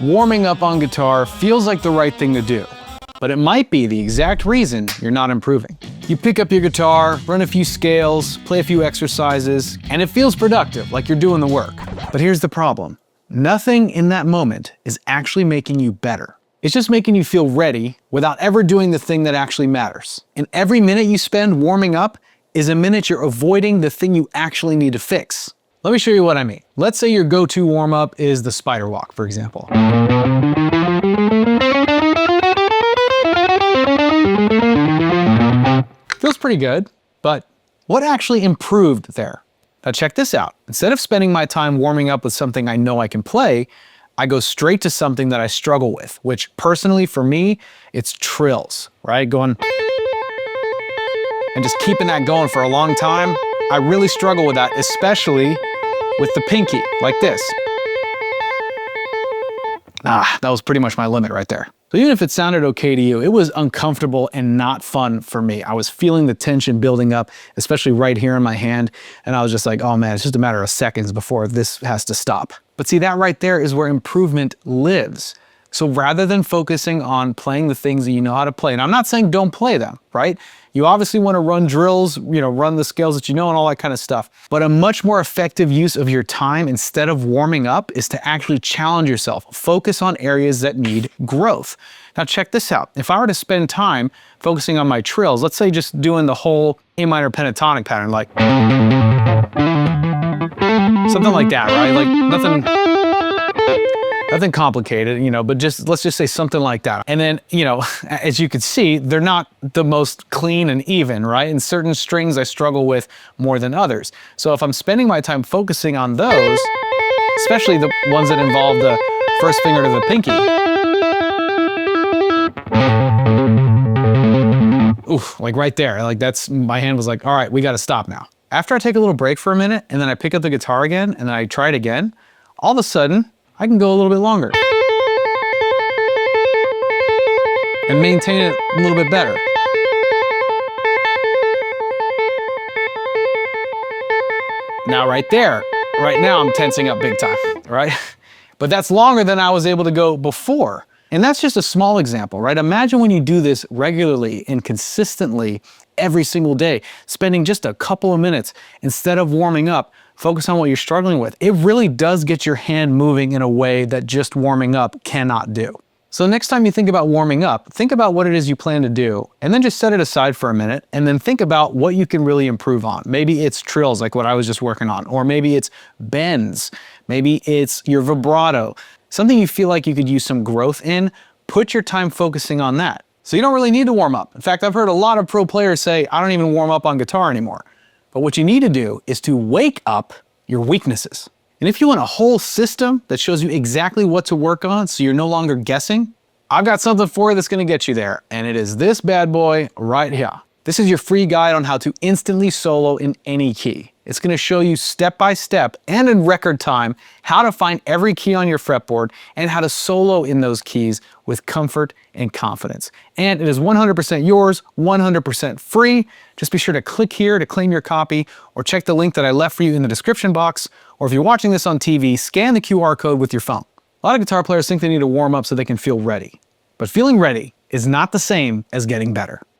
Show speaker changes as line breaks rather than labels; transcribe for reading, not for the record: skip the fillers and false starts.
warming up on guitar feels like the right thing to do, but it might be the exact reason you're not improving. You pick up your guitar, run a few scales, play a few exercises, and it feels productive, like you're doing the work. But here's the problem. Nothing in that moment is actually making you better. It's just making you feel ready without ever doing the thing that actually matters. And every minute you spend warming up is a minute you're avoiding the thing you actually need to fix. Let me show you what I mean. Let's say your go-to warm-up is the spider walk, for example. Feels pretty good, but what actually improved there? Now check this out. Instead of spending my time warming up with something I know I can play, I go straight to something that I struggle with, which personally for me, it's trills, right? Going and just keeping that going for a long time. I really struggle with that, especially with the pinky, like this. That was pretty much my limit right there. So even if it sounded okay to you, it was uncomfortable and not fun for me. I was feeling the tension building up, especially right here in my hand. And I was just like, oh man, it's just a matter of seconds before this has to stop. But see, that right there is where improvement lives. So rather than focusing on playing the things that you know how to play, and I'm not saying don't play them, right? You obviously want to run drills, run the scales that you know and all that kind of stuff. But a much more effective use of your time instead of warming up is to actually challenge yourself. Focus on areas that need growth. Now check this out. If I were to spend time focusing on my trills, let's say just doing the whole A minor pentatonic pattern, like something like that, right? Like nothing complicated, but let's just say something like that. And then, as you can see, they're not the most clean and even, right? And certain strings I struggle with more than others. So if I'm spending my time focusing on those, especially the ones that involve the first finger to the pinky, oof, like right there, like my hand was like, all right, we got to stop now. After I take a little break for a minute and then I pick up the guitar again and then I try it again, all of a sudden, I can go a little bit longer and maintain it a little bit better. Now right there, right now I'm tensing up big time, right? But that's longer than I was able to go before. And that's just a small example, right? Imagine when you do this regularly and consistently every single day, spending just a couple of minutes instead of warming up, focus on what you're struggling with. It really does get your hand moving in a way that just warming up cannot do. So next time you think about warming up, think about what it is you plan to do, and then just set it aside for a minute, and then think about what you can really improve on. Maybe it's trills, like what I was just working on, or maybe it's bends, maybe it's your vibrato, something you feel like you could use some growth in. Put your time focusing on that. So you don't really need to warm up. In fact, I've heard a lot of pro players say, I don't even warm up on guitar anymore. But what you need to do is to wake up your weaknesses. And if you want a whole system that shows you exactly what to work on so you're no longer guessing, I've got something for you that's gonna get you there. And it is this bad boy right here. This is your free guide on how to instantly solo in any key. It's gonna show you step by step and in record time how to find every key on your fretboard and how to solo in those keys with comfort and confidence. And it is 100% yours, 100% free. Just be sure to click here to claim your copy or check the link that I left for you in the description box. Or if you're watching this on TV, scan the QR code with your phone. A lot of guitar players think they need to warm up so they can feel ready. But feeling ready is not the same as getting better.